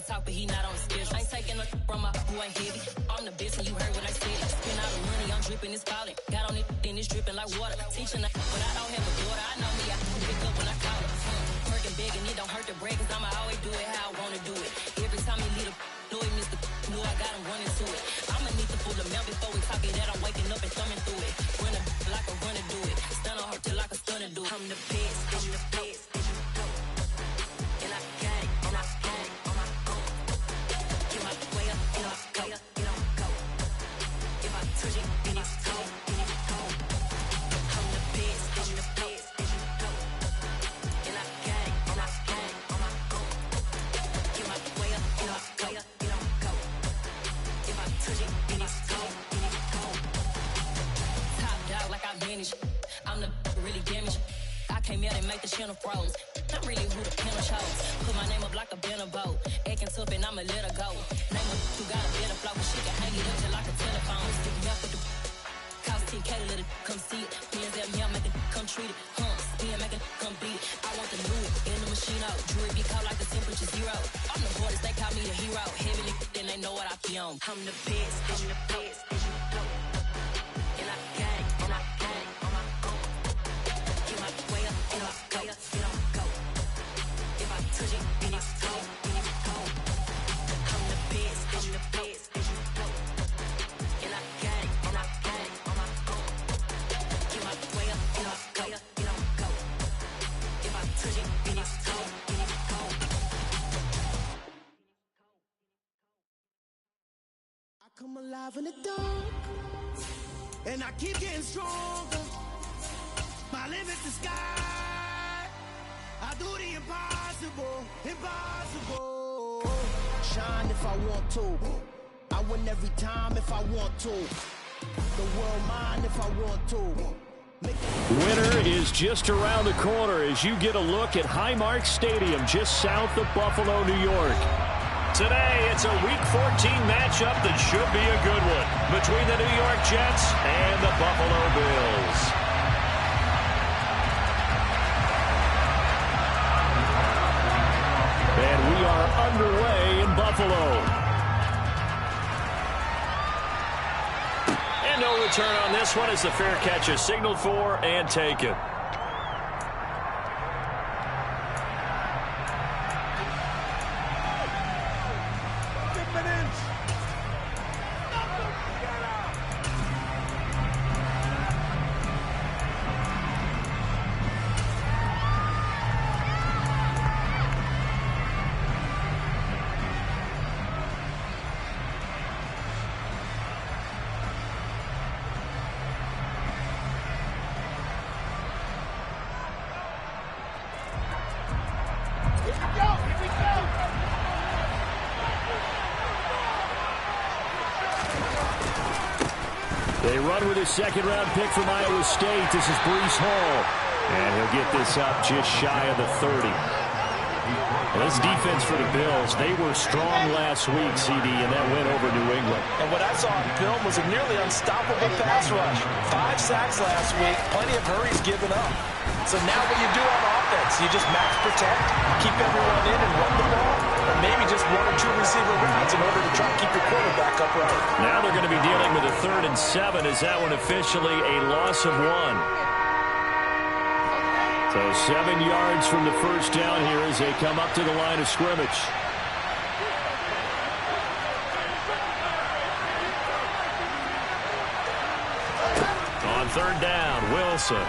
talk, but he not on the schedule. I ain't taking a from my who ain't heavy. I'm the best, and you heard what I said. Spend all the money, I'm dripping, it's falling. Got on it, then it's dripping like water. Teaching, but I don't have a daughter. I know me, I pick up when I call her. Working big, and it don't hurt to break, cause I'ma always do it how I wanna do it. Every time he lead a know he missed the knew I got him running to it. I'ma need to pull the mail before we talk it that I'm waking up and thumbing through it. Run a like a runner do it. Stun on her till like a stunner do it. I'm the best, I'm the best. And I got it, and I got it on my own. Get my way up, and I go, and I go. If I touch it, then it's cold, then it's cold. I'm the best, I'm the best. And I got it, and I got it on my own. Get my way up, and I go, and I go. If I touch it, then it's cold, then it's cold. Top dog like I manage. I'm the really damaged. I came out and make the channel froze. I'm really who the panel chose. Put my name up like a banner boat. Acting tough and I'ma let her go. Name her who got a better flow, but she can hang it up just like a telephone. Stick me up with the cost 10K to let it come see it. Hands up, yeah, make it come treat it. Spin, make it come beat it. I want the new in the machine out. Jewelry be caught like the temperature zero. I'm the hardest, they call me the hero. Heavily, then they know what I be on. I'm the best, I'm the best. And I got it, and I got it on my own. Get my way up, and I go, and I go. If I touch it, then it's cold, then it's cold. I'm the best, I'm the best. And I got it, and I got it on my own. Get my way up, and I go, and I go. If I touch it, then it's cold, then it's cold. I come alive in the dark, and I keep getting stronger. Smiling at the sky, I do the impossible, impossible. Shine if I want to, I win every time if I want to. The world mine if I want to. Winter is just around the corner as you get a look at Highmark Stadium just south of Buffalo, New York. Today, it's a Week 14 matchup that should be a good one between the New York Jets and the Buffalo Bills. And we are underway in Buffalo. And no return on this one as the fair catch is signaled for and taken. They run with a second-round pick from Iowa State. This is Breece Hall. And he'll get this up just shy of the 30. Well, this defense for the Bills, they were strong last week, CD, and that went over New England. And what I saw on film was a nearly unstoppable pass rush. 5 sacks last week, plenty of hurries given up. So now what do you do on offense? You just max protect, keep everyone in and run the ball, or maybe just 1 or 2 receiver routes in order to try to keep your quarterback upright. Now they're going to be dealing with a 3rd and 7. Is that one officially a loss of 1? So 7 yards from the first down here as they come up to the line of scrimmage. On 3rd down, Wilson.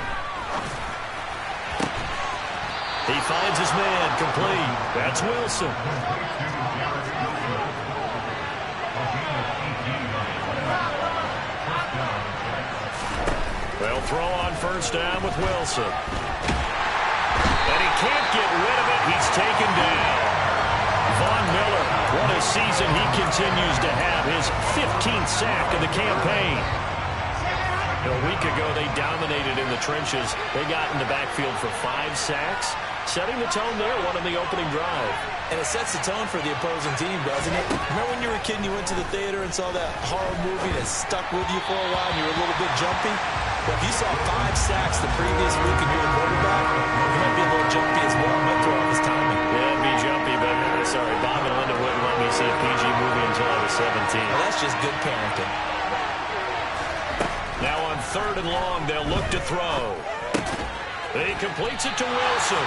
He finds his man, complete. That's Wilson. They'll throw on 1st down with Wilson. And he can't get rid of it. He's taken down. Von Miller, what a season he continues to have. His 15th sack of the campaign. A week ago, they dominated in the trenches. They got in the backfield for 5 sacks, setting the tone there, one in the opening drive. And it sets the tone for the opposing team, doesn't it? Remember when you were a kid and you went to the theater and saw that horror movie that stuck with you for a while and you were a little bit jumpy? Well, if you saw 5 sacks the previous week and you're the quarterback, you might be a little jumpy as well. Might throw off his timing. Yeah, it'd be jumpy, but sorry, Bob and Linda wouldn't That's just good parenting. Now on 3rd and long, they'll look to throw. He completes it to Wilson.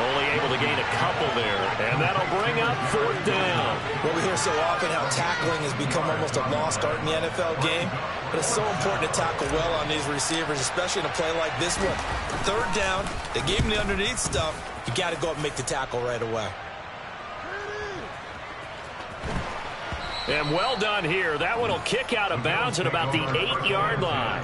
Only able to gain a couple there, and that'll bring up 4th down. Well, we hear so often how tackling has become almost a lost art in the NFL game, but it's so important to tackle well on these receivers, especially in a play like this one. 3rd down, they gave him the underneath stuff. You got to go up and make the tackle right away. And well done here. That one will kick out of bounds at about the 8-yard line.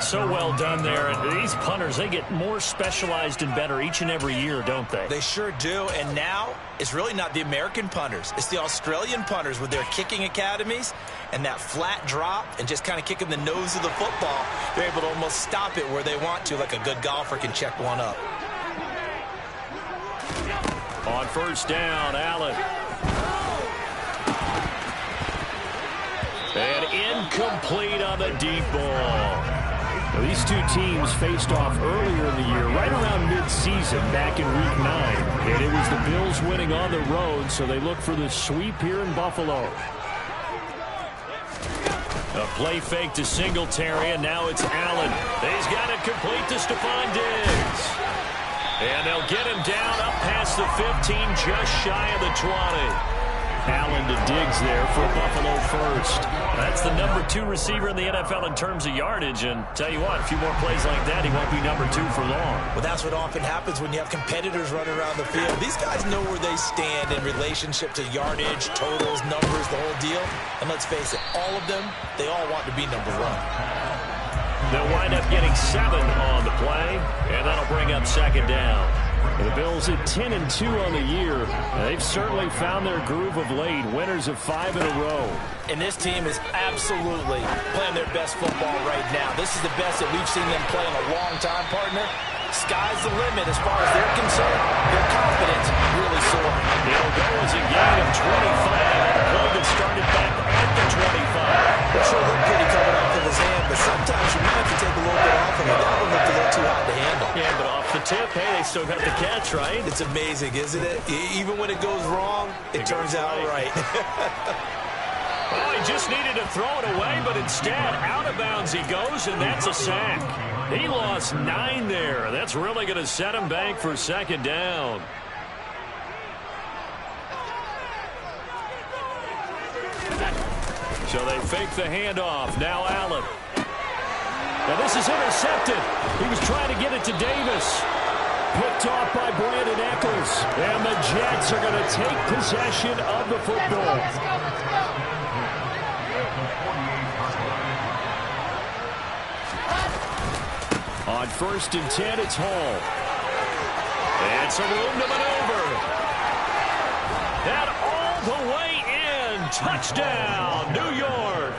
So well done there. And these punters, they get more specialized and better each and every year, don't they? They sure do. And now it's really not the American punters. It's the Australian punters with their kicking academies and that flat drop and just kind of kicking the nose of the football. They're able to almost stop it where they want to, like a good golfer can check one up. On 1st down, Allen. And incomplete on the deep ball. Now, these two teams faced off earlier in the year, right around mid-season, back in Week 9. And it was the Bills winning on the road, so they look for the sweep here in Buffalo. A play fake to Singletary, and now it's Allen. He's got it complete to Stephon Diggs. And they'll get him down up past the 15, just shy of the 20. Allen to Diggs there for Buffalo first. That's the number 2 receiver in the NFL in terms of yardage. And tell you what, a few more plays like that, he won't be number 2 for long. Well, that's what often happens when you have competitors running around the field. These guys know where they stand in relationship to yardage, totals, numbers, the whole deal. And let's face it, all of them, they all want to be number 1. They'll wind up getting 7 on the play, and that'll bring up 2nd down. The Bills at 10-2 on the year. They've certainly found their groove of late. Winners of 5 in a row. And this team is absolutely playing their best football right now. This is the best that we've seen them play in a long time, partner. Sky's the limit as far as they're concerned. Their confidence really soaring. It'll go as a gain of 25. A play that started back at the 25. It sure looked pretty coming off of his hand, but sometimes you might have to take a little bit off of it. That one looked a little too hot to handle. Yeah, but off the tip, hey, they still got the catch, right? It's amazing, isn't it? Even when it goes wrong, it turns out right. Well, he just needed to throw it away, but instead, out of bounds he goes, and that's a sack. He lost 9 there. That's really going to set him back for 2nd down. So they fake the handoff. Now Allen. Now this is intercepted. He was trying to get it to Davis. Picked off by Brandon Eccles. And the Jets are going to take possession of the football. On 1st and 10, it's Hall. And some room to maneuver. And all the way in. Touchdown, New York.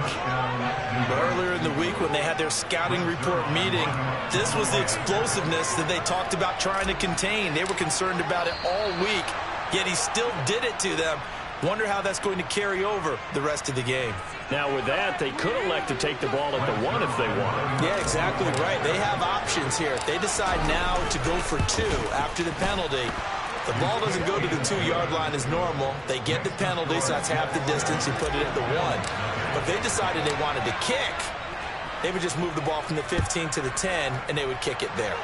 Earlier in the week when they had their scouting report meeting, this was the explosiveness that they talked about trying to contain. They were concerned about it all week, yet he still did it to them. Wonder how that's going to carry over the rest of the game. Now with that, they could elect to take the ball at the 1 if they wanted. Yeah, exactly right. They have options here. If they decide now to go for 2 after the penalty, the ball doesn't go to the 2-yard line as normal. They get the penalty, so that's half the distance. You put it at the 1. But if they decided they wanted to kick, they would just move the ball from the 15 to the 10, and they would kick it there.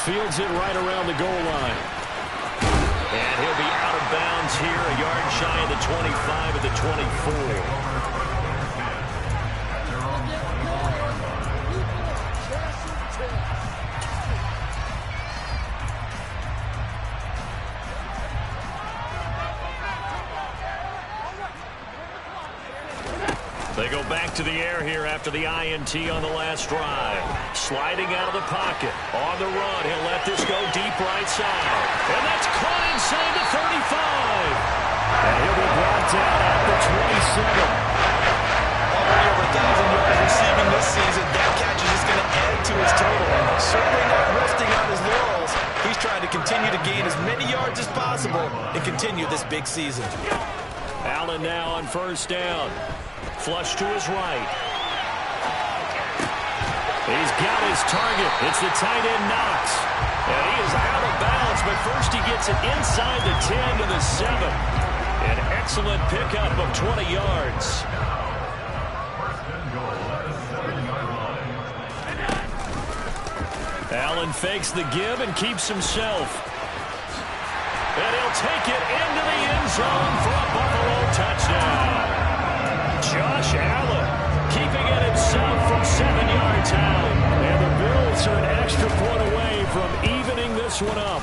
Fields it right around the goal line. And he'll be out of bounds here, a yard shy of the 25 at the 24. They go back to the air here after the INT on the last drive. Sliding out of the pocket. On the run, he'll let this go deep right side. And that's caught inside the 35. And he'll be brought down at the 27. Already over 1,000 yards receiving this season. That catch is just going to add to his total. Certainly not resting on his laurels. He's trying to continue to gain as many yards as possible and continue this big season. Allen now on 1st down. Flush to his right. He's got his target. It's the tight end Knox. And he is out of bounds, but first he gets it inside the 10 to the 7. An excellent pickup of 20 yards. Allen fakes the give and keeps himself. And he'll take it into the end zone for a Buffalo touchdown. Josh Allen keeping it himself from 7 yards out. And the Bills are an extra point away from evening this one up.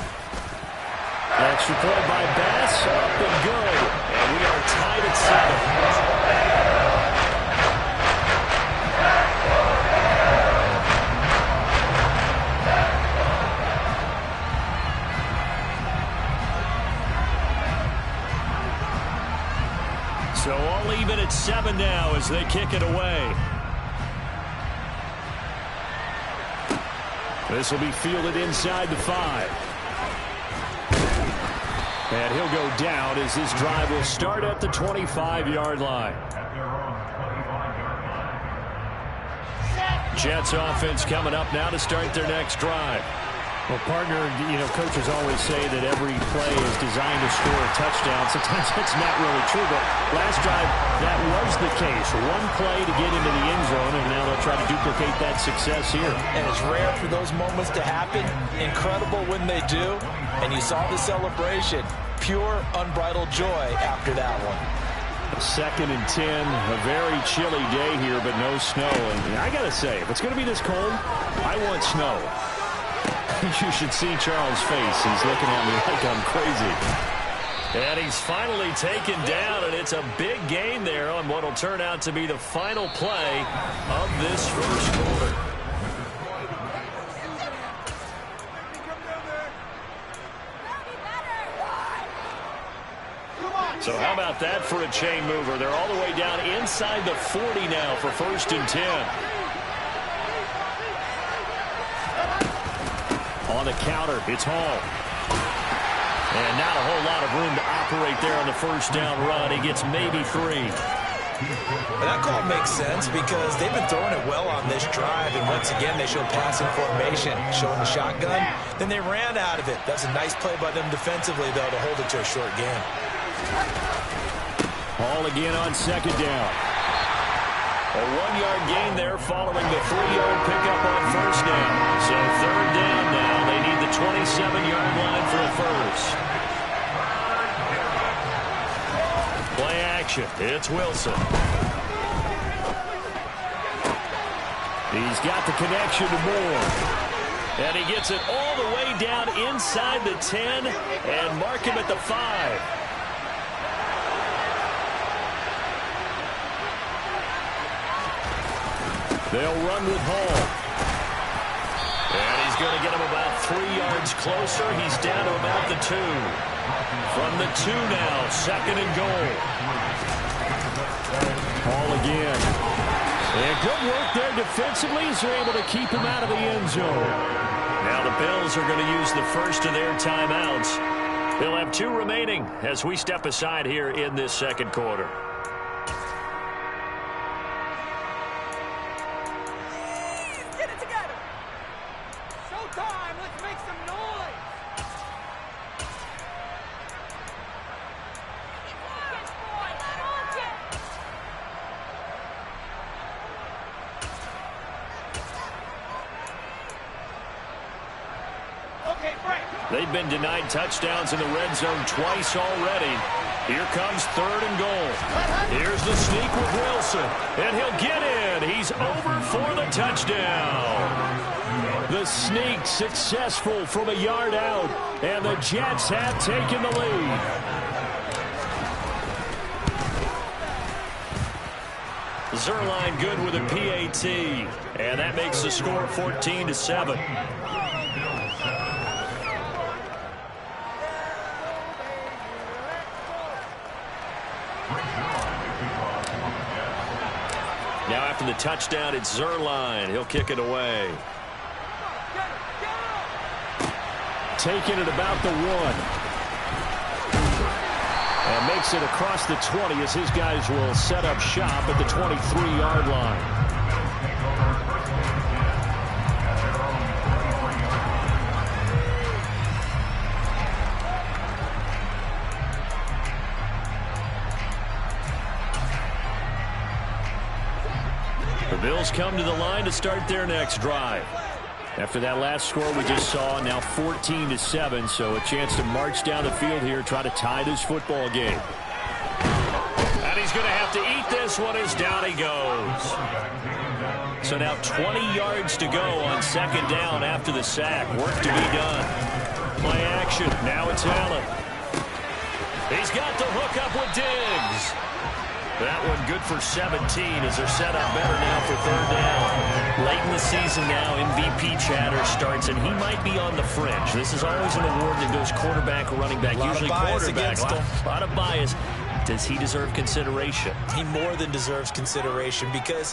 Extra point by Bass, up and good. And we are tied at 7. So all even at 7 now as they kick it away. This will be fielded inside the 5. And he'll go down as this drive will start at the 25-yard line. Jets offense coming up now to start their next drive. Well, partner, coaches always say that every play is designed to score a touchdown. Sometimes that's not really true, but last drive, that was the case. One play to get into the end zone, and now they'll try to duplicate that success here. And it's rare for those moments to happen. Incredible when they do. And you saw the celebration. Pure, unbridled joy after that one. A 2nd and 10, a very chilly day here, but no snow. And I got to say, if it's going to be this cold, I want snow. You should see Charles' face. He's looking at me like I'm crazy. And he's finally taken down, and it's a big gain there on what will turn out to be the final play of this first quarter. So how about that for a chain mover? They're all the way down inside the 40 now for 1st and 10. On the counter, it's Hall. And not a whole lot of room to operate there on the first down run. He gets maybe 3. And that call makes sense because they've been throwing it well on this drive. And once again, they showed passing formation, showing the shotgun. Then they ran out of it. That's a nice play by them defensively, though, to hold it to a short gain. Hall again on 2nd down. A 1-yard gain there following the 3-yard pickup on 1st down. So 3rd down now. They need the 27-yard line for a first. Play action. It's Wilson. He's got the connection to Moore. And he gets it all the way down inside the 10 and mark him at the 5. They'll run with Hall. And he's going to get him about 3 yards closer. He's down to about the 2. From the 2 now, 2nd and goal. Hall again. And good work there defensively as they're able to keep him out of the end zone. Now the Bills are going to use the first of their timeouts. They'll have 2 remaining as we step aside here in this second quarter. They've been denied touchdowns in the red zone twice already. Here comes 3rd and goal. Here's the sneak with Wilson. And he'll get in. He's over for the touchdown. The sneak successful from a yard out. And the Jets have taken the lead. Zerline good with a PAT. And that makes the score 14-7. Now after the touchdown, it's Zerline. He'll kick it away. Taking it about the 1. And makes it across the 20 as his guys will set up shop at the 23-yard line. Bills come to the line to start their next drive. After that last score we just saw, now 14-7, so a chance to march down the field here, try to tie this football game. And he's going to have to eat this one as down he goes. So now 20 yards to go on second down after the sack. Work to be done. Play action. Now it's Allen. He's got the hook up with Diggs. That one good for 17 as they're set up better now for third down. Late in the season now, MVP chatter starts, and he might be on the fringe. This is always an award that goes quarterback or running back, usually quarterback. A lot of bias. Does he deserve consideration? He more than deserves consideration because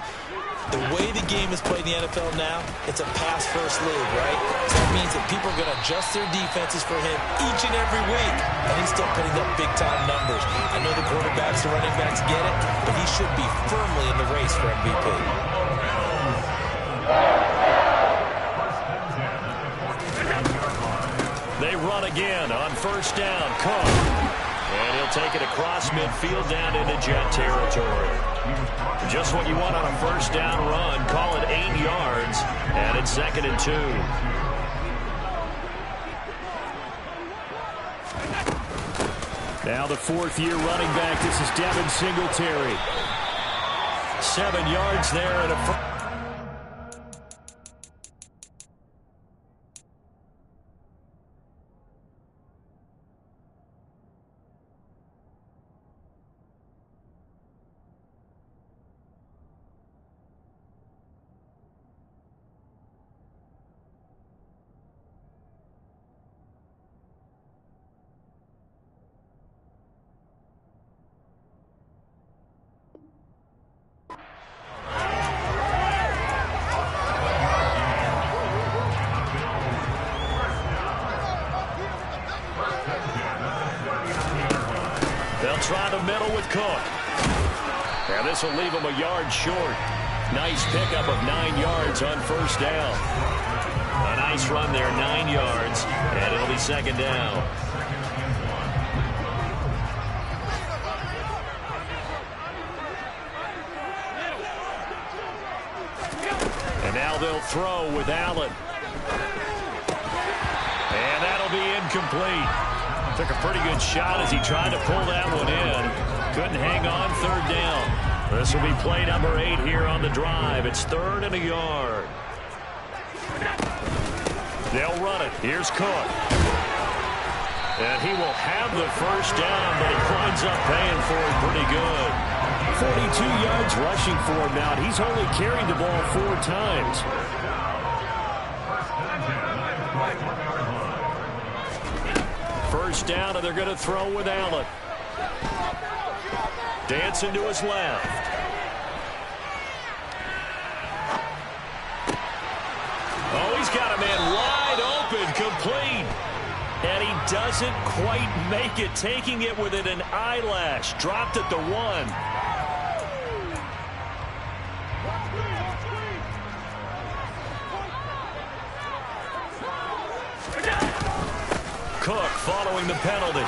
the way the game is played in the NFL now, it's a pass-first league, right? So that means that people are going to adjust their defenses for him each and every week, and he's still putting up big-time numbers. I know the quarterbacks, the running backs get it, but he should be firmly in the race for MVP. They run again on first down. Cook. And he'll take it across midfield down into Jet territory. Just what you want on a first down run. Call it 8 yards. And it's 2nd and 2. Now the fourth-year running back. This is Devin Singletary. 7 yards there and a... Try the middle with Cook. And this will leave him a yard short. Nice pickup of 9 yards on first down. A nice run there, 9 yards, and it'll be 2nd down. And now they'll throw with Allen. And that'll be incomplete. Took a pretty good shot as he tried to pull that one in. Couldn't hang on, third down. This will be play number 8 here on the drive. It's 3rd and a yard. They'll run it. Here's Cook. And he will have the first down, but he winds up paying for it pretty good. 42 yards rushing for him now. He's only carried the ball 4 times. First down, and they're going to throw with Allen. Dancing to his left. Oh, he's got a man wide open, complete. And he doesn't quite make it, taking it within an eyelash. Dropped at the 1. Cook following the penalty.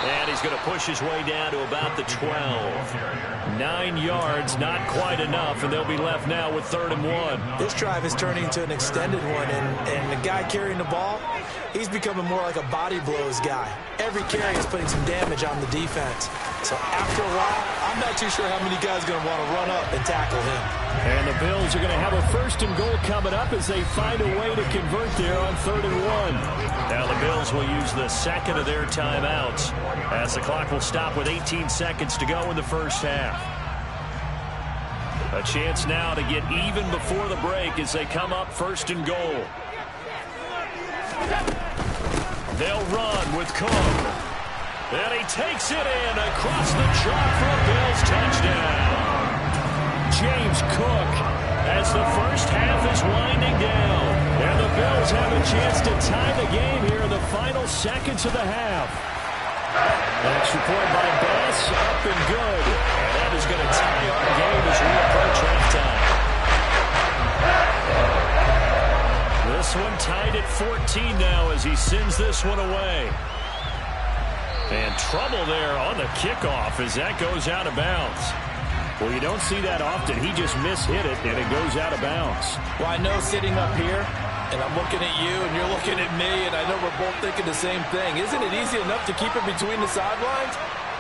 And he's going to push his way down to about the 12. 9 yards, not quite enough, and they'll be left now with 3rd and 1. This drive is turning into an extended one, and the guy carrying the ball, he's becoming more like a body blows guy. Every carry is putting some damage on the defense. So after a while, I'm not too sure how many guys are going to want to run up and tackle him. And the Bills are going to have a 1st and goal coming up as they find a way to convert there on 3rd and 1. Now the Bills will use the 2nd of their timeouts as the clock will stop with 18 seconds to go in the first half. A chance now to get even before the break as they come up 1st and goal. They'll run with Cook. And he takes it in across the chalk for a Bills touchdown. James Cook as the first half is winding down. And the Bills have a chance to tie the game here in the final seconds of the half. Extra point by Bass, up and good. And that is going to tie our game as we approach halftime. This one tied at 14 now as he sends this one away. And trouble there on the kickoff as that goes out of bounds. Well, you don't see that often. He just mishit it, and it goes out of bounds. Well, I know sitting up here, and I'm looking at you, and you're looking at me, and I know we're both thinking the same thing. Isn't it easy enough to keep it between the sidelines?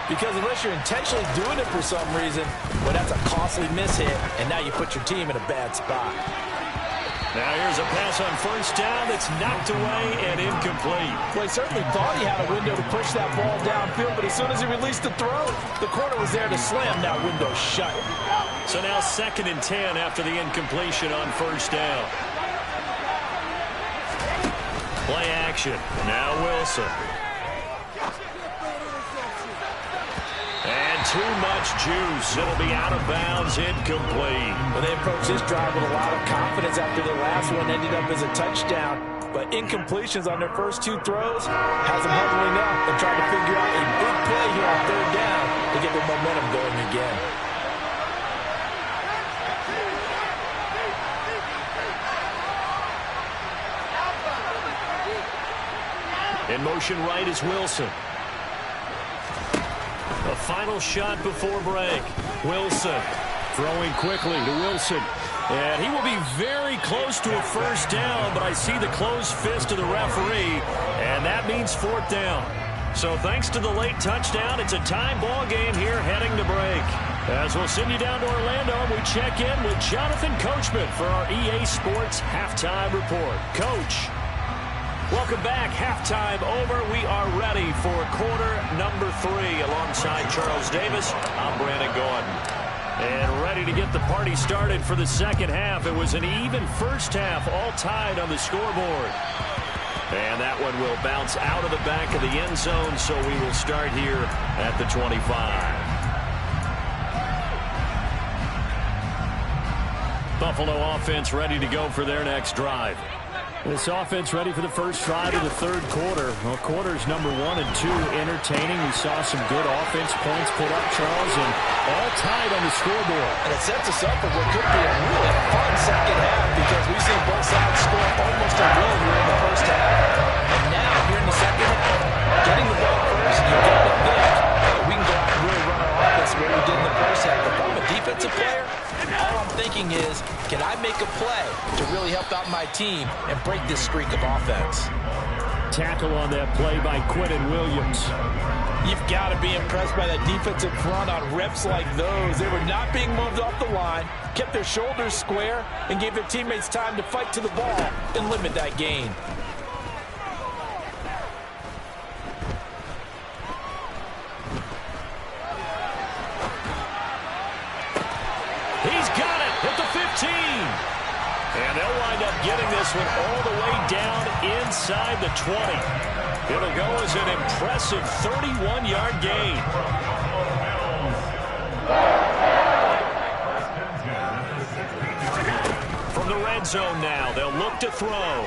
Because unless you're intentionally doing it for some reason, well, that's a costly mishit, and now you put your team in a bad spot. Now here's a pass on first down that's knocked away and incomplete. Well, he certainly thought he had a window to push that ball downfield, but as soon as he released the throw, the corner was there to slam that window shut. So now 2nd and 10 after the incompletion on first down. Play action. Now Wilson. And too much juice. It'll be out of bounds, incomplete. Well, they approached this drive with a lot of confidence after the last one ended up as a touchdown. But incompletions on their first 2 throws has them huddling up and trying to figure out a big play here on 3rd down to get their momentum going again. In motion right is Wilson. A final shot before break. Wilson Throwing quickly to Wilson. And he will be very close to a first down, but I see the closed fist of the referee, and that means 4th down. So thanks to the late touchdown, it's a tie ball game here heading to break. As we'll send you down to Orlando, we check in with Jonathan Coachman for our EA Sports Halftime Report. Coach, welcome back. Halftime over. We are ready for quarter number 3. Alongside Charles Davis, I'm Brandon Gordon. And ready to get the party started for the second half. It was an even first half, all tied on the scoreboard. And that one will bounce out of the back of the end zone, so we will start here at the 25. Buffalo offense ready to go for their next drive. This offense ready for the first drive of the 3rd quarter. Well, quarters number 1 and 2 entertaining. We saw some good offense points put up, Charles, and all tied on the scoreboard. And it sets us up for what could be a really fun second half because we've seen both sides score almost a will here in the first half. And now, here in the second half, getting the ball first, you got to think we can go out and really run our offense where we did in the first half. If I'm a defensive player, all I'm thinking is, can I make a play to really help out my team and break this streak of offense? Tackle on that play by Quentin Williams. You've got to be impressed by that defensive front on reps like those. They were not being moved off the line, kept their shoulders square, and gave their teammates time to fight to the ball and limit that gain. He's got it at the 15. And they'll wind up getting this one all the way down inside the 20. It'll go as an impressive 31-yard gain. From the red zone now, they'll look to throw.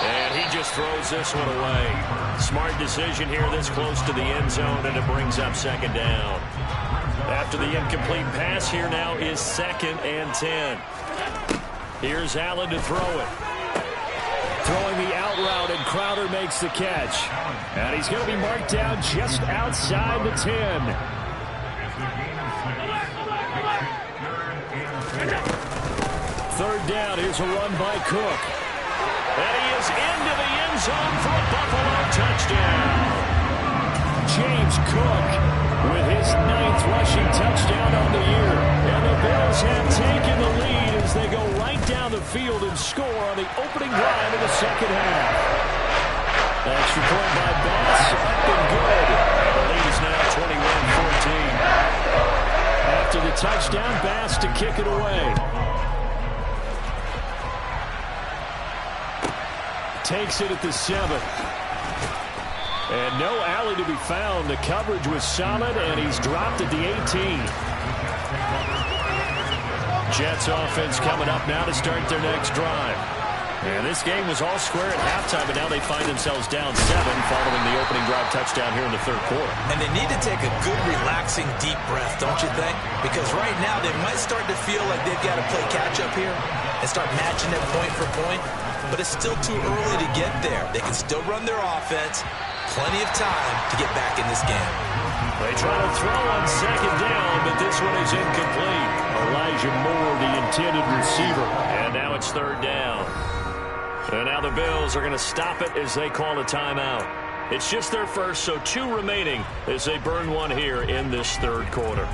And he just throws this one away. Smart decision here this close to the end zone, and it brings up 2nd down. After the incomplete pass, here now is 2nd and 10. Here's Allen to throw it. Throwing the out route, and Crowder makes the catch. And he's going to be marked down just outside the 10. Third down, here's a run by Cook. And he is into the end zone for a Buffalo touchdown. James Cook with his 9th rushing touchdown on the year. And the Bills have taken the lead as they go right down the field and score on the opening drive of the second half. Extra point by Bass, up and good. And the lead is now 21-14. After the touchdown, Bass to kick it away. Takes it at the 7. And no alley to be found. The coverage was solid, and he's dropped at the 18. Jets offense coming up now to start their next drive. And this game was all square at halftime, but now they find themselves down 7 following the opening drive touchdown here in the third quarter. And they need to take a good, relaxing, deep breath, don't you think? Because right now they might start to feel like they've got to play catch-up here and start matching it point for point. But it's still too early to get there. They can still run their offense. Plenty of time to get back in this game. They try to throw on second down, but this one is incomplete. Elijah Moore, the intended receiver. And now it's third down. And now the Bills are going to stop it as they call a timeout. It's just their first, so 2 remaining as they burn one here in this third quarter.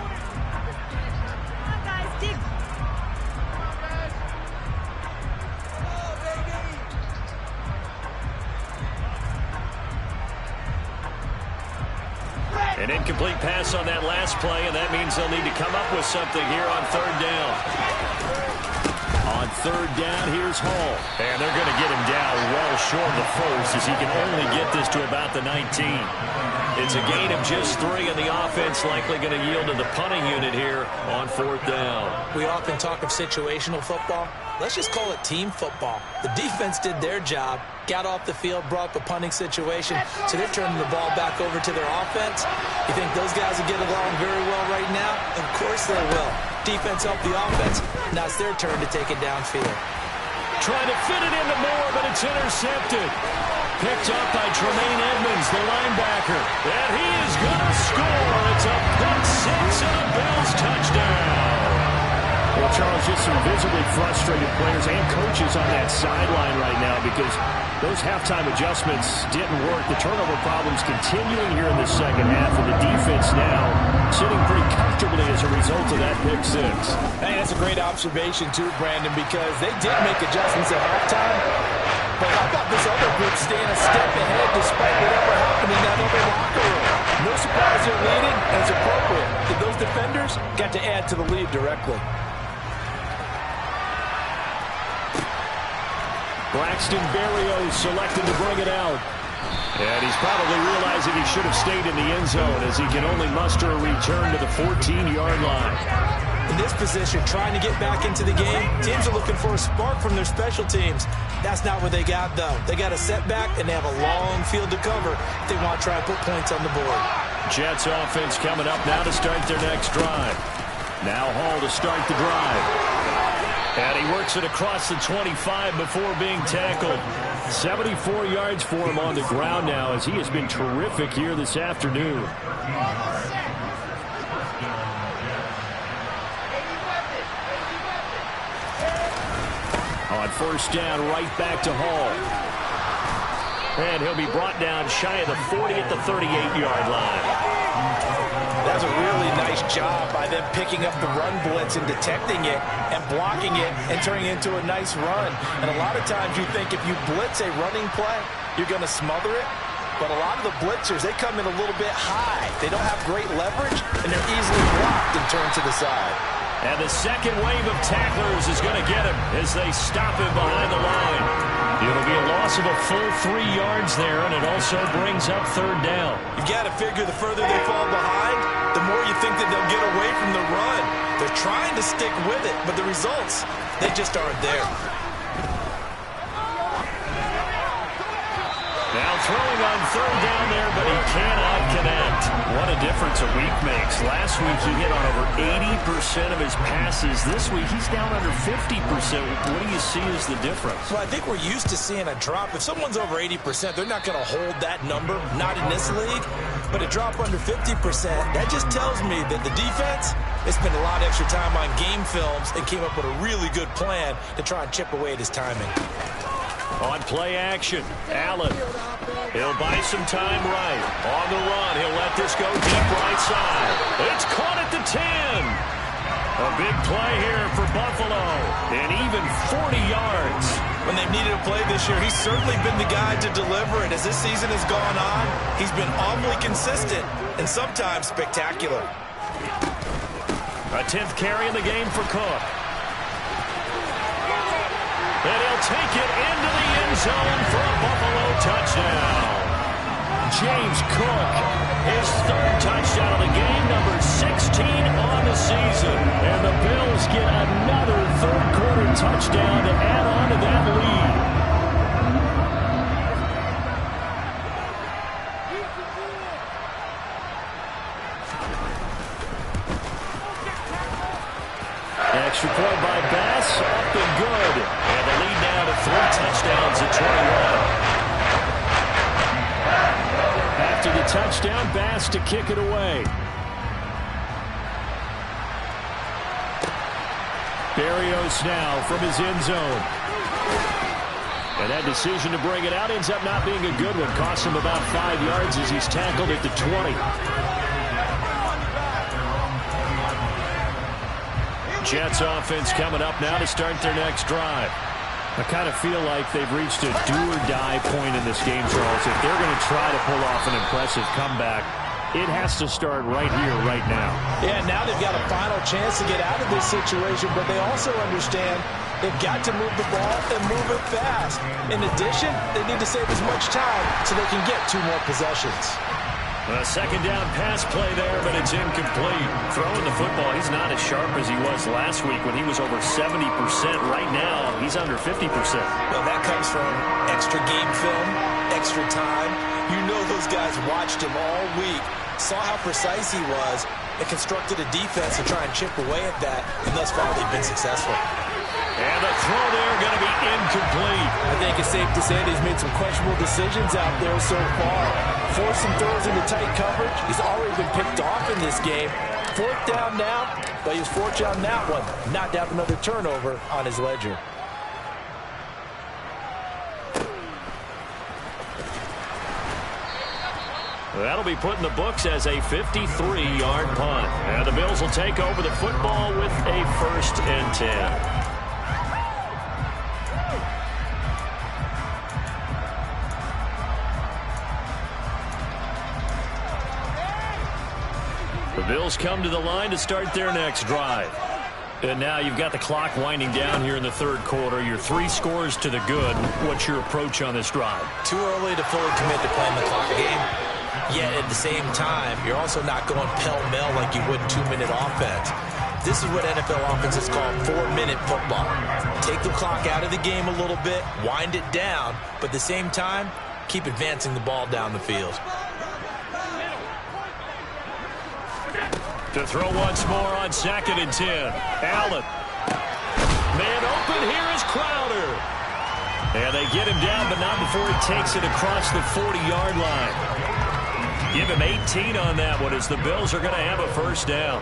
An incomplete pass on that last play, and that means they'll need to come up with something here on third down. On third down, here's Hall. And they're going to get him down well short of the first as he can only get this to about the 19. It's a gain of just 3, and the offense likely going to yield to the punting unit here on fourth down. We often talk of situational football. Let's just call it team football. The defense did their job, got off the field, brought the punting situation, so they're turning the ball back over to their offense. You think those guys will get along very well right now? Of course they will. Defense helped the offense. Now it's their turn to take it downfield. Trying to fit it into Moore, but it's intercepted. Picked up by Tremaine Edmonds, the linebacker. And he is going to score. It's a pick 6 and a Bills touchdown. Well, Charles, just some visibly frustrated players and coaches on that sideline right now because those halftime adjustments didn't work. The turnover problems continuing here in the second half, and the defense now sitting pretty comfortably as a result of that pick 6. Hey, that's a great observation, too, Brandon, because they did make adjustments at halftime. But how about this other group staying a step ahead despite whatever happened in that other locker room? No surprise they're leading, and it's appropriate that those defenders got to add to the lead directly. Braxton Berrios selected to bring it out. And he's probably realizing he should have stayed in the end zone as he can only muster a return to the 14-yard line. In this position, trying to get back into the game, teams are looking for a spark from their special teams. That's not what they got, though. They got a setback, and they have a long field to cover if they want to try and put points on the board. Jets offense coming up now to start their next drive. Now Hall to start the drive. And he works it across the 25 before being tackled. 74 yards for him on the ground now as he has been terrific here this afternoon. On first down, right back to Hall. And he'll be brought down shy of the 40 at the 38-yard line. That's a really nice job by them picking up the run blitz and detecting it and blocking it and turning it into a nice run. And a lot of times you think if you blitz a running play, you're going to smother it. But a lot of the blitzers, they come in a little bit high. They don't have great leverage, and they're easily blocked and turned to the side. And the second wave of tacklers is going to get him as they stop him behind the line. It'll be a loss of a full 3 yards there, and it also brings up third down. You've got to figure the further they fall behind, the more you think that they'll get away from the run. They're trying to stick with it, but the results, they just aren't there. Now throwing on third down there, but he cannot connect. What a difference a week makes. Last week he hit on over 80% of his passes. This week he's down under 50%. What do you see as the difference? Well, I think we're used to seeing a drop. If someone's over 80%, they're not going to hold that number, not in this league. But a drop under 50%, that just tells me that the defense, they spent a lot of extra time on game films and came up with a really good plan to try and chip away at his timing. On play action, Allen. He'll buy some time right. On the run, he'll let this go deep right side. It's caught at the 10. A big play here for Buffalo. And even 40 yards. When they've needed a play this year, he's certainly been the guy to deliver it. As this season has gone on, he's been awfully consistent and sometimes spectacular. A 10th carry in the game for Cook. And he'll take it into the end zone for a Buffalo touchdown. James Cook, his third touchdown of the game, number 16 on the season. And the Bills get another third-quarter touchdown to add on to that lead. touchdown. Bass to kick it away. Berrios now from his end zone. And that decision to bring it out ends up not being a good one. Costs him about 5 yards as he's tackled at the 20. Jets offense coming up now to start their next drive. I kind of feel like they've reached a do-or-die point in this game, Charles. If they're going to try to pull off an impressive comeback, it has to start right here, right now. Yeah, now they've got a final chance to get out of this situation, but they also understand they've got to move the ball and move it fast. In addition, they need to save as much time so they can get 2 more possessions. A second down pass play there, but it's incomplete. Throwing the football, he's not as sharp as he was last week when he was over 70%. Right now, he's under 50%. Well, that comes from extra game film, extra time. You know those guys watched him all week, saw how precise he was, and constructed a defense to try and chip away at that, and thus far they've been successful. And the throw there going to be incomplete. I think it's safe to say that he's made some questionable decisions out there so far. Forced some throws into tight coverage. He's already been picked off in this game. 4th down now, but he was fortunate on that one. Not to have another turnover on his ledger. That'll be put in the books as a 53-yard punt. And the Bills will take over the football with a 1st and 10. The Bills come to the line to start their next drive. And now you've got the clock winding down here in the 3rd quarter. You're 3 scores to the good. What's your approach on this drive? Too early to fully commit to playing the clock game. Yet at the same time, you're also not going pell-mell like you would 2-minute offense. This is what NFL offenses call 4-minute football. Take the clock out of the game a little bit, wind it down, but at the same time, keep advancing the ball down the field. To throw once more on 2nd and 10. Allen. Man open, here is Crowder. And they get him down, but not before he takes it across the 40-yard line. Give him 18 on that one as the Bills are going to have a 1st down.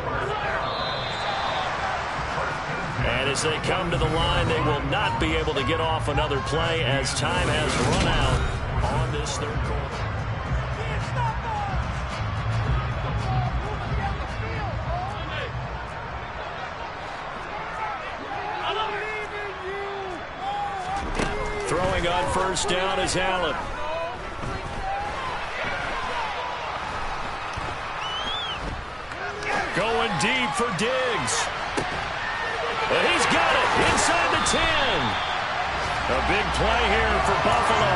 And as they come to the line, they will not be able to get off another play as time has run out on this 3rd quarter. Throwing on 1st down is Allen. Going deep for Diggs. And he's got it inside the 10. A big play here for Buffalo.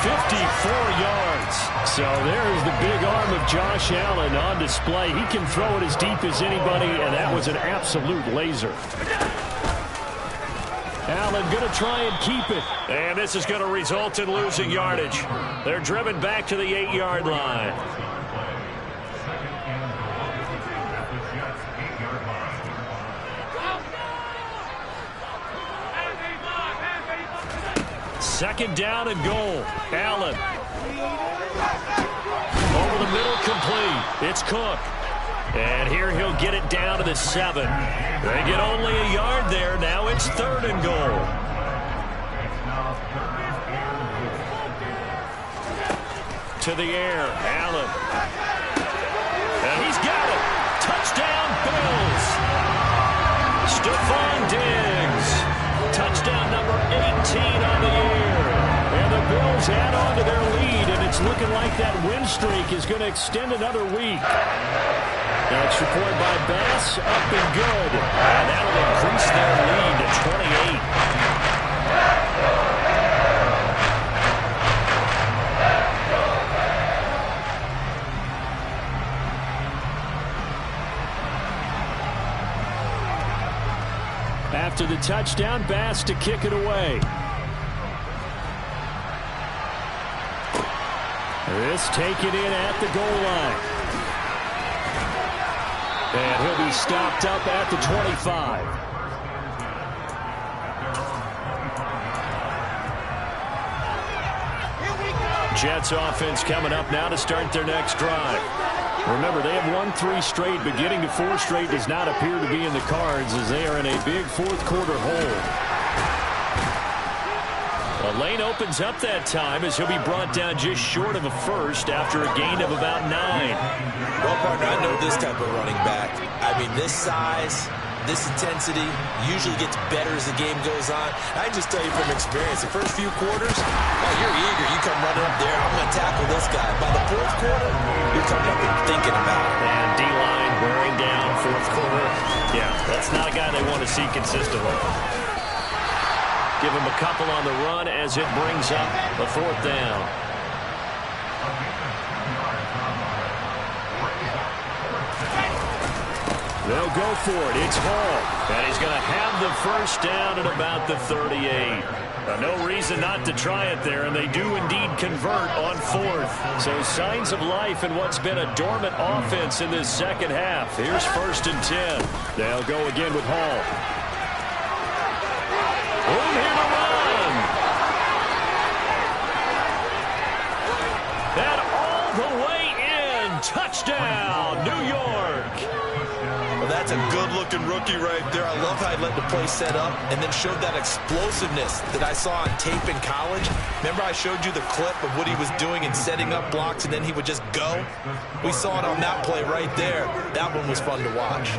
54 yards. So there's the big arm of Josh Allen on display. He can throw it as deep as anybody, and that was an absolute laser. Allen going to try and keep it. And this is going to result in losing yardage. They're driven back to the 8-yard line. Second down and goal. Allen. Over the middle, complete. It's Cook. And here he'll get it down to the 7. They get only a yard there. Now it's 3rd and goal. To the air, Allen. And he's got it. Touchdown, Bills. Stephon Diggs. Touchdown number 18 on the year. And the Bills add on to their lead, and it's looking like that win streak is going to extend another week. Extra point by Bass, up and good. And that'll increase their lead to 28. After the touchdown, Bass to kick it away. This taken in at the goal line. And he'll be stopped up at the 25. Jets offense coming up now to start their next drive. Remember, they have won 3 straight, but getting to 4 straight does not appear to be in the cards as they are in a big fourth-quarter hole. The lane opens up that time as he'll be brought down just short of a first after a gain of about 9. Well, partner, I know this type of running back. I mean, this size, this intensity usually gets better as the game goes on. I can just tell you from experience, the first few quarters, you're eager. You come running up there, I'm going to tackle this guy. By the fourth quarter, you're coming up and thinking about it. And D-line wearing down fourth quarter. Yeah, that's not a guy they want to see consistently. Give him a couple on the run as it brings up the 4th down. They'll go for it. It's Hall. And he's going to have the first down at about the 38. No reason not to try it there, and they do indeed convert on 4th. So signs of life in what's been a dormant offense in this second half. Here's 1st and 10. They'll go again with Hall. Room here to run. And all the way in. Touchdown, New York. Well, that's a good-looking rookie right there. I love how he let the play set up and then showed that explosiveness that I saw on tape in college. Remember I showed you the clip of what he was doing and setting up blocks, and then he would just go? We saw it on that play right there. That one was fun to watch.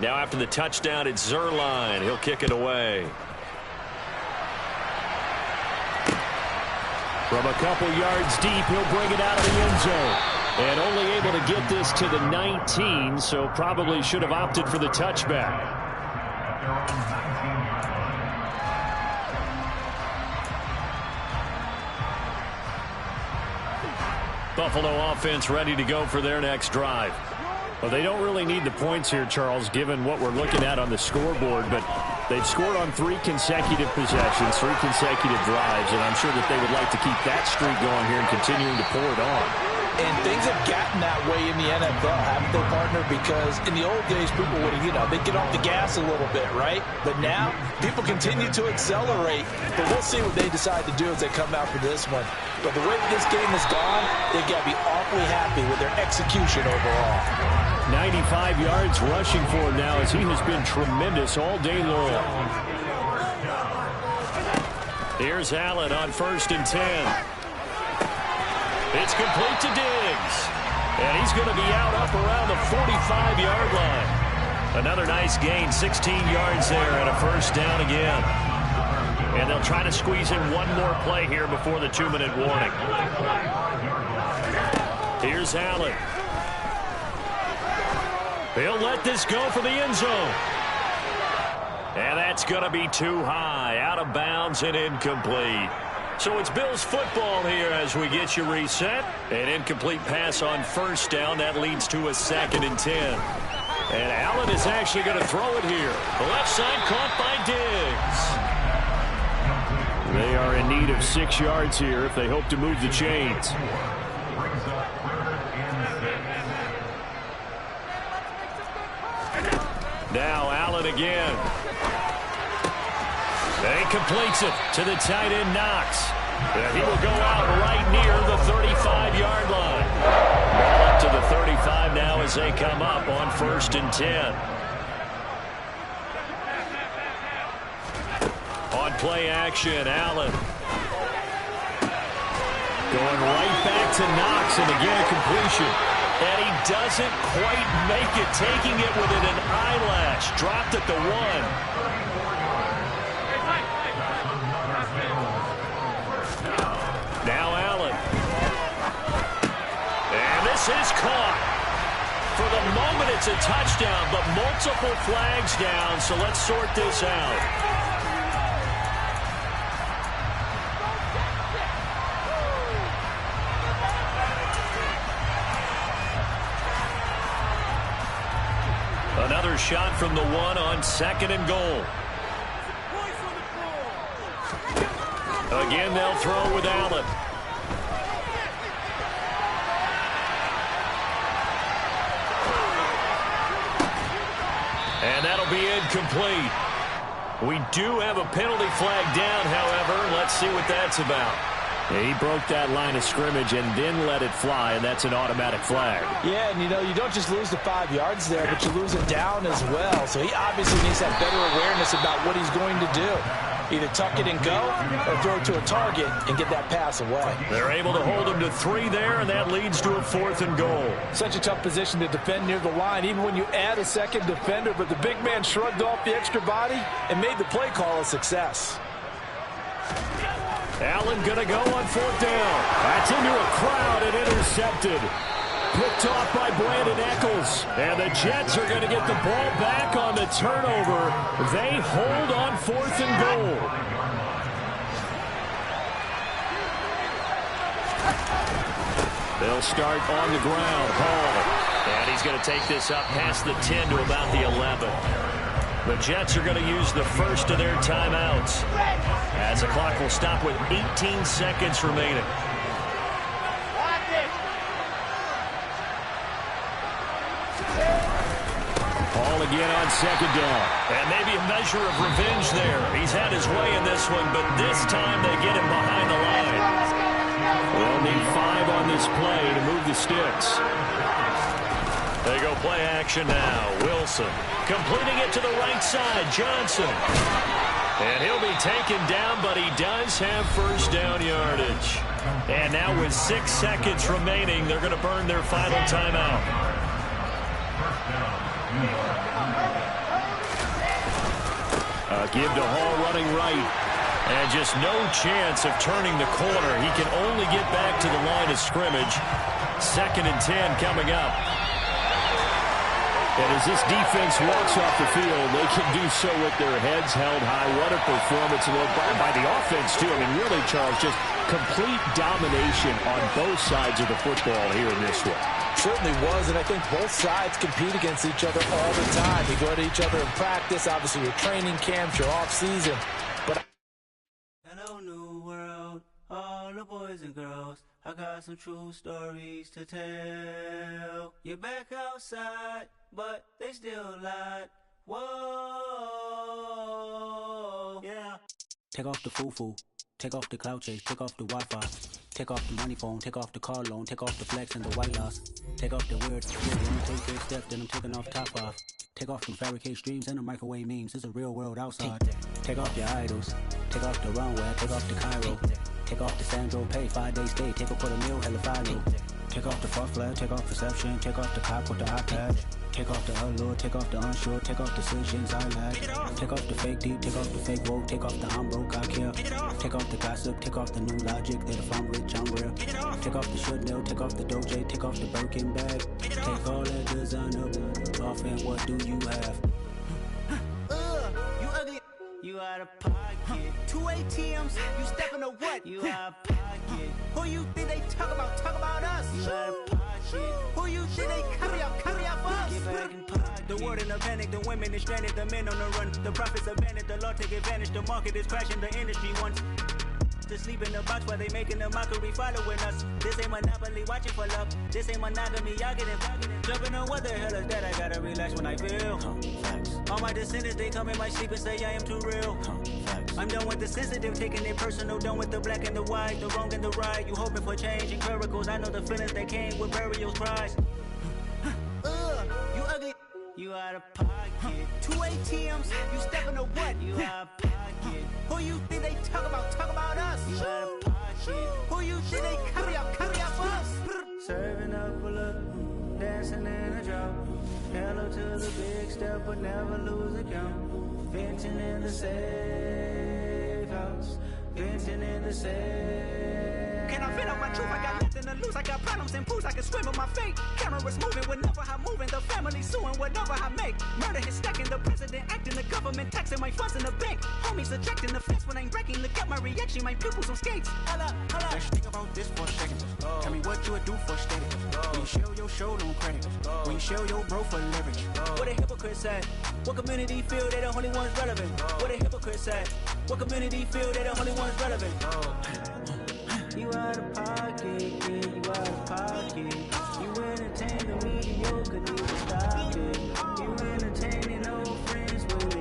Now after the touchdown, it's Zuerlein. He'll kick it away. From a couple yards deep, he'll bring it out of the end zone. And only able to get this to the 19, so probably should have opted for the touchback. Buffalo offense ready to go for their next drive. Well, they don't really need the points here, Charles, given what we're looking at on the scoreboard, but they've scored on 3 consecutive possessions, 3 consecutive drives, and I'm sure that they would like to keep that streak going here and continuing to pour it on. And things have gotten that way in the NFL, haven't they, partner? Because in the old days, people would, they'd get off the gas a little bit, right? But now, people continue to accelerate. But we'll see what they decide to do as they come out for this one. But the way this game has gone, they've got to be awfully happy with their execution overall. 95 yards rushing for him now as he has been tremendous all day long. Here's Allen on 1st and 10. It's complete to Diggs. And he's going to be out up around the 45-yard line. Another nice gain, 16 yards there and a 1st down again. And they'll try to squeeze in one more play here before the 2-minute warning. Here's Allen. He'll let this go for the end zone. And that's going to be too high, out of bounds and incomplete. So it's Bills football here as we get you reset. An incomplete pass on 1st down. That leads to a 2nd and 10. And Allen is actually going to throw it here. The left side caught by Diggs. They are in need of 6 yards here if they hope to move the chains. Now Allen again. And he completes it to the tight end Knox. And he will go out right near the 35-yard line. Ball up to the 35 now as they come up on 1st and 10. On play action, Allen. Going right back to Knox, and again a completion. And he doesn't quite make it, taking it within an eyelash. Dropped at the 1. Now Allen. And this is caught. For the moment, it's a touchdown, but multiple flags down, so let's sort this out. Another shot from the 1 on 2nd and goal. Again, they'll throw with Allen. incomplete. We do have a penalty flag down, however. Let's see what that's about. Yeah, he broke that line of scrimmage and then let it fly, and that's an automatic flag. Yeah, and you don't just lose the 5 yards there, but you lose it down as well. So he obviously needs to have better awareness about what he's going to do. Either tuck it and go or throw it to a target and get that pass away. They're able to hold him to 3 there, and that leads to a 4th and goal. Such a tough position to defend near the line, even when you add a second defender, but the big man shrugged off the extra body and made the play call a success. Allen going to go on 4th down. That's into a crowd and intercepted. Picked off by Brandon Eccles. And the Jets are going to get the ball back on the turnover. They hold on 4th and goal. They'll start on the ground. Hall. And he's going to take this up past the 10 to about the 11. The Jets are going to use the first of their timeouts, as the clock will stop with 18 seconds remaining. Hall again on 2nd down. And maybe a measure of revenge there. He's had his way in this one, but this time they get him behind the line. They'll need 5 on this play to move the sticks. They go play action now. Wilson completing it to the right side. Johnson. And he'll be taken down, but he does have first down yardage. And now with 6 seconds remaining, they're going to burn their final timeout. Give to Hall running right. And just no chance of turning the corner. He can only get back to the line of scrimmage. 2nd and 10 coming up. And as this defense walks off the field, they can do so with their heads held high. What a performance by the offense, too. I mean, really, Charles, just complete domination on both sides of the football here in this one. Certainly was, and I think both sides compete against each other all the time. You go to each other in practice, obviously your training camps, your off-season. But hello, new world, all the boys and girls. I got some true stories to tell. You're back outside, but they still lied. Whoa, yeah. Take off the foo-foo, take off the cloud chase, take off the Wi-Fi, take off the money phone, take off the car loan, take off the flex and the white loss, take off the weird, let me take big steps, then I'm taking off top off. Take off them fabricated streams and the microwave memes, it's a real world outside. Take off your idols, take off the runway, take off the Cairo. Take off the Sandro pay, 5-day stay, take a $250,000, hella follow. Take off the false flag, take off perception, take off the cop with the iPad. Take off the allure, take off the unsure, take off decisions I lack. Take off the fake deep, take off the fake woke, take off the I'm broke, I care. Take off the gossip, take off the new logic, that if I'm rich, I'm real. Take off the should know, take off the Doje, take off the Birkin bag. Take all that designer off and what do you have? You ugly. You out of pocket. 2 ATMs, you stepping to what? You out of pocket. Who you think they talk about? Talk about us. You out of pocket. Who you think they carry out for us? Get back in pocket. The world in a panic, the women is stranded, the men on the run. The profits abandoned, the law take advantage. The market is crashing, the industry wants to sleep in the box while they making a mockery following us. This ain't Monopoly, watching for love. This ain't monogamy, y'all getting jumping on what the hell is that? I gotta relax when I feel. All my descendants, they come in my sleep and say I am too real. I'm done with the sensitive, taking it personal. Done with the black and the white, the wrong and the right. You hoping for change and miracles. I know the feelings that came with burials, cries. You ugly. You out of pocket. 2 ATMs, you stepping to what? You out of pocket. Who you think they talk about? Talk about us. You out of pocket. Who you think they carry out for us? Serving up a look, dancing in a drop. Hello to the big step, but never lose a count. Venting in the safe house. Venting in the safe. Can I vent out my truth? I got nothing to lose. I got problems and booze. I can swim with my fate. Cameras moving whenever I'm moving. The family suing whatever I make. Murder is stacking. The president acting. The government taxing my funds in the bank. Homies attracting the fence when I'm breaking. Look at my reaction. My pupils on skates. Holla, holla. Let's think about this for a second. Tell me what you would do for steady. When you show your show, no credit. When you show your bro for leverage. What a hypocrite said. What community feel they the only ones relevant? What a hypocrite said. What community feel they the only ones relevant? You out of pocket, yeah, you out of pocket. You entertain the mediocre, need to stop it. You entertaining old friends with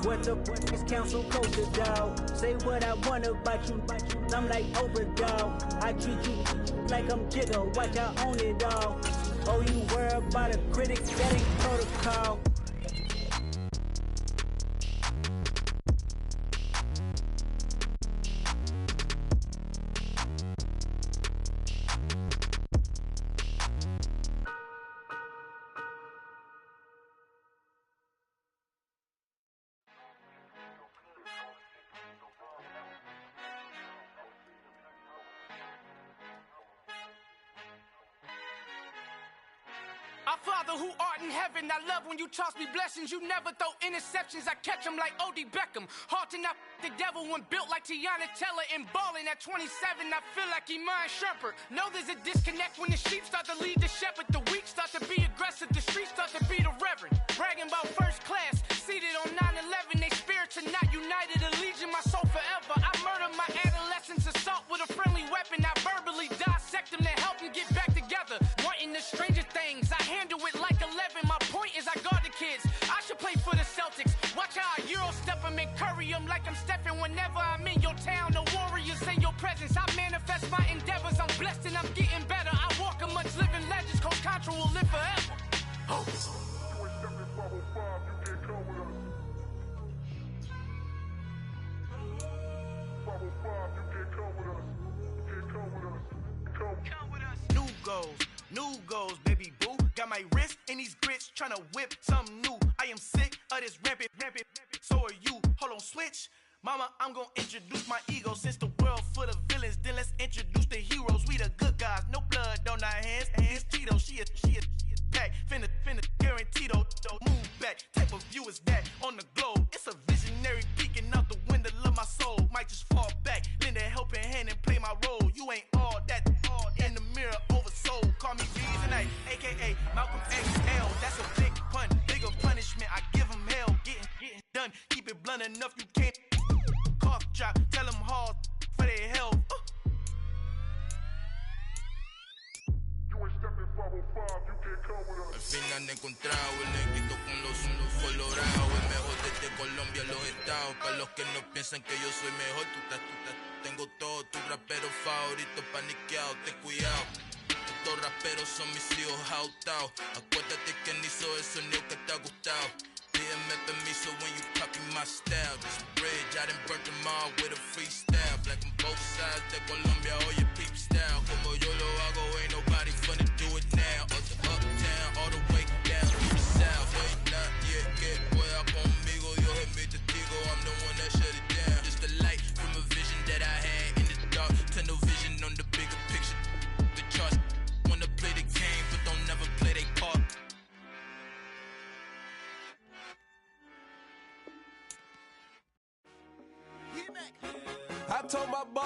What the is council culture, dog? Say what I want about you. I'm like Oprah, dog. I treat you like I'm Jigga. Watch I own it, dog. Oh, you worry about a critic, that ain't protocol. Our Father who art in heaven, I love when you toss me blessings. You never throw interceptions, I catch them like O.D. Beckham. Hard to not the devil when built like Tiana Teller and balling at 27. I feel like Iman Shumpert. Know there's a disconnect when the sheep start to lead the shepherd. The weak start to be aggressive, the streets start to be the reverend. Bragging about first class, seated on 9/11. They spirits are not united, a legion, my soul forever. I murdered my adolescence, assault with a friendly weapon. I verbally dissect them to help them get back together. Wanting the stranger things, I handle it like 11. My point is I guard the kids. I should play for the Celtics. Watch how I Euro step them and curry them like I'm stepping. Whenever I'm in your town, the warriors in your presence. I manifest my endeavors. I'm blessed and I'm getting better. I walk amongst living legends. Coach Contra will live forever. Oh. New goals, baby boo. Got my wrist in these grits, tryna whip something new. I am sick of this rampant. So are you. Hold on, switch. Mama, I'm gonna introduce my ego. Since the world full of villains, then let's introduce the heroes. We the good guys, no blood on our hands. Hands Tito, she a pack. Finna, guaranteed don't move back. Type of view is that on the globe. It's a visionary peeking out the window of my soul. Might just fall back, lend a helping hand and play my role. You ain't all that in the mirror oversold. Call me G's and I, aka Malcolm XL. That's a big pun, bigger punishment. I give him hell, getting done. Keep it blunt enough, you can't cough drop. Tell them hard for their health. Al fin han encontrado el éxito con los colorados. El mejor desde Colombia, los estados. Para los que no piensan que yo soy mejor, tengo todo tu rapero favorito paniqueado, ten cuidado. Estos raperos son mis hijos jautados. Acuérdate que ni hizo el sonido que te ha gustado. Pídeme permiso when you copy my style. This bridge, I done burnt them all with a freestyle. Black on both sides de Colombia, oye peep style. Como yo lo hago, ain't nobody finna do it now. Uptown, all the way down to the south. Wait, not yet, que pueda conmigo. Dios es mi testigo, I'm the one that shut it down. Just the light from a vision that I had in the dark. Tunnel vision on the bigger picture. The charts wanna play the game, but don't never play their part. I told my boss